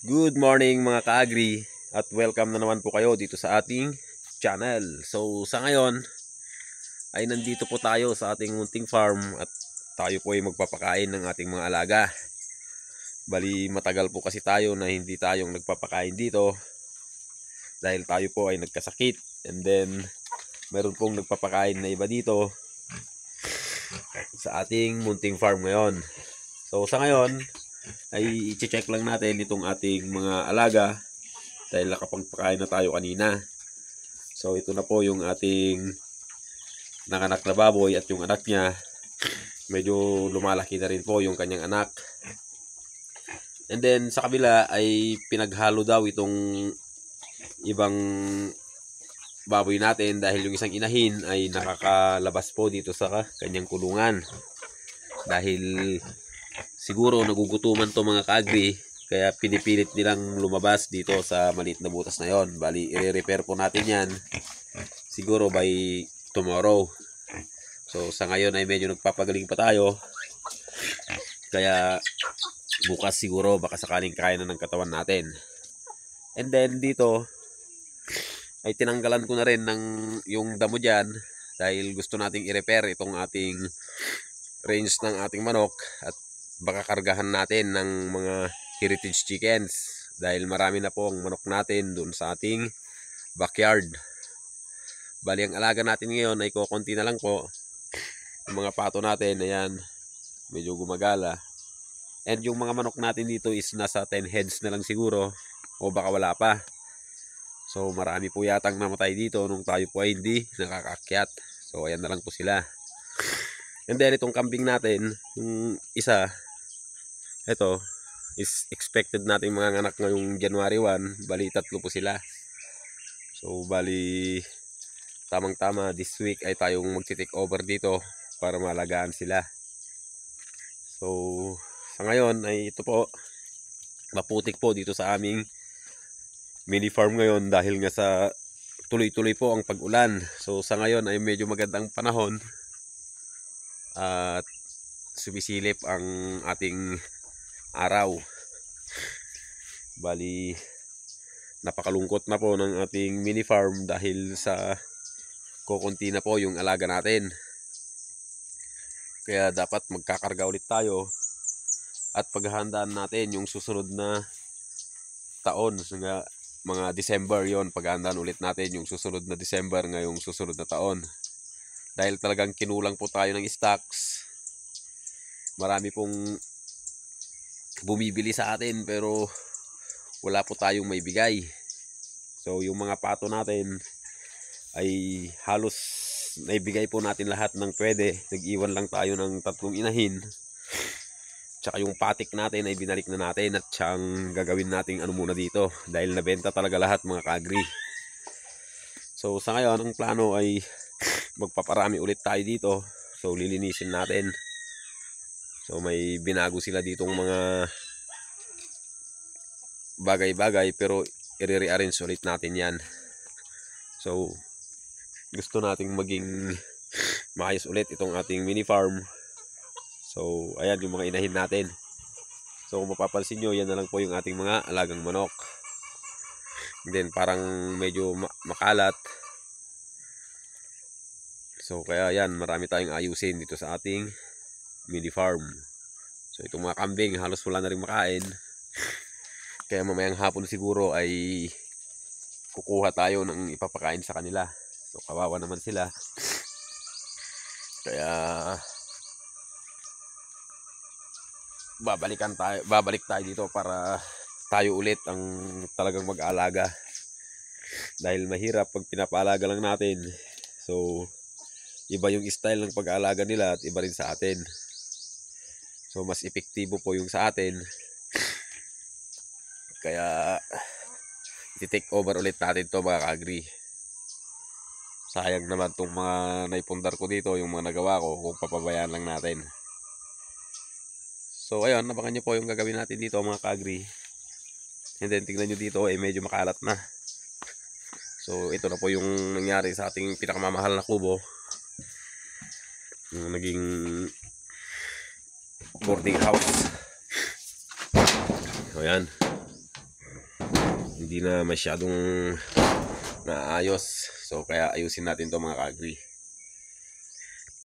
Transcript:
Good morning mga ka-agri at welcome na naman po kayo dito sa ating channel. So sa ngayon ay nandito po tayo sa ating munting farm at tayo po ay magpapakain ng ating mga alaga. Bali matagal po kasi tayo na hindi tayong nagpapakain dito dahil tayo po ay nagkasakit, and then meron pong nagpapakain na iba dito sa ating munting farm ngayon. So sa ngayon ay i-check lang natin itong ating mga alaga dahil nakapagpakain na tayo kanina. So ito na po yung ating nanganak na baboy at yung anak niya. Medyo lumalaki na rin po yung kanyang anak. And then sa kabila ay pinaghalo daw itong ibang baboy natin dahil yung isang inahin ay nakakalabas po dito sa kanyang kulungan. Dahil siguro nagugutuman to mga ka-agri, kaya pinipilit nilang lumabas dito sa maliit na butas na yon. Bali i-repair po natin yan siguro by tomorrow. So sa ngayon ay medyo nagpapagaling pa tayo, kaya bukas siguro baka sakaling kaya na ng katawan natin. And then dito ay tinanggalan ko na rin ng yung damo dyan dahil gusto nating i-repair itong ating range ng ating manok at baka kargahan natin ng mga heritage chickens dahil marami na po ang manok natin dun sa ating backyard. Bali ang alaga natin ngayon ay kukunti na lang po. Yung mga pato natin, ayan, medyo gumagala. And yung mga manok natin dito is nasa 10 heads na lang siguro o baka wala pa. So marami po yatang namatay dito nung tayo po ay hindi nakakakyat. So ayan na lang po sila. And then itong kambing natin, yung isa, ito is expected natin mga anak ngayong January 1. Bali 3 po sila. So bali tamang-tama this week ay tayong magti-take over dito para malagaan sila. So sa ngayon ay ito po, maputik po dito sa aming mini farm ngayon dahil nga sa tuloy-tuloy po ang pag-ulan. So sa ngayon ay medyo magandang panahon at sumisilip ang ating araw. Bali napakalungkot na po ng ating mini farm dahil sa kukunti na po yung alaga natin. Kaya dapat magkakarga ulit tayo at paghahandaan natin yung susunod na taon. Mga December yon, paghahandaan ulit natin yung susunod na December ngayong susunod na taon. Dahil talagang kinulang po tayo ng stocks. Marami pong bumibili sa atin pero wala po tayong may bigay. So yung mga pato natin ay halos naibigay po natin lahat ng pwede. Nag-iwan lang tayo ng 3 inahin. Tsaka yung patik natin ay binalik na natin at siyang gagawin nating ano muna dito dahil nabenta talaga lahat mga ka-agri. So sa ngayon ang plano ay magpaparami ulit tayo dito. So lilinisin natin. So may binago sila ditong mga bagay-bagay pero i-rearrange ulit natin yan. So gusto nating maging maayos ulit itong ating mini farm. So ayan yung mga inahin natin. So kung mapapansin nyo, yan na lang po yung ating mga alagang manok. And then parang medyo makalat. So kaya yan, marami tayong ayusin dito sa ating mini farm. So itong mga kambing halos wala na rin makain. Kaya mamayang hapon siguro ay kukuha tayo ng ipapakain sa kanila. So kawawa naman sila. Kaya babalik tayo dito para tayo ulit ang talagang mag-aalaga. Dahil mahirap pag pinapaalaga lang natin. So iba yung style ng pag-aalaga nila at iba rin sa atin. So mas epektibo po yung sa atin. Kaya i-take over ulit natin to mga ka-agri. Sayang naman itong mga naipundar ko dito, yung mga nagawa ko, kung papabayaan lang natin. So ayun, nabangan nyo po yung gagawin natin dito mga ka-agri. And then tingnan nyo dito ay medyo makalat na. So ito na po yung nangyari sa ating pinakamamahal na kubo. Yung naging boarding house. So yan. hindi na masyadong naayos. So kaya ayusin natin to mga ka-agri.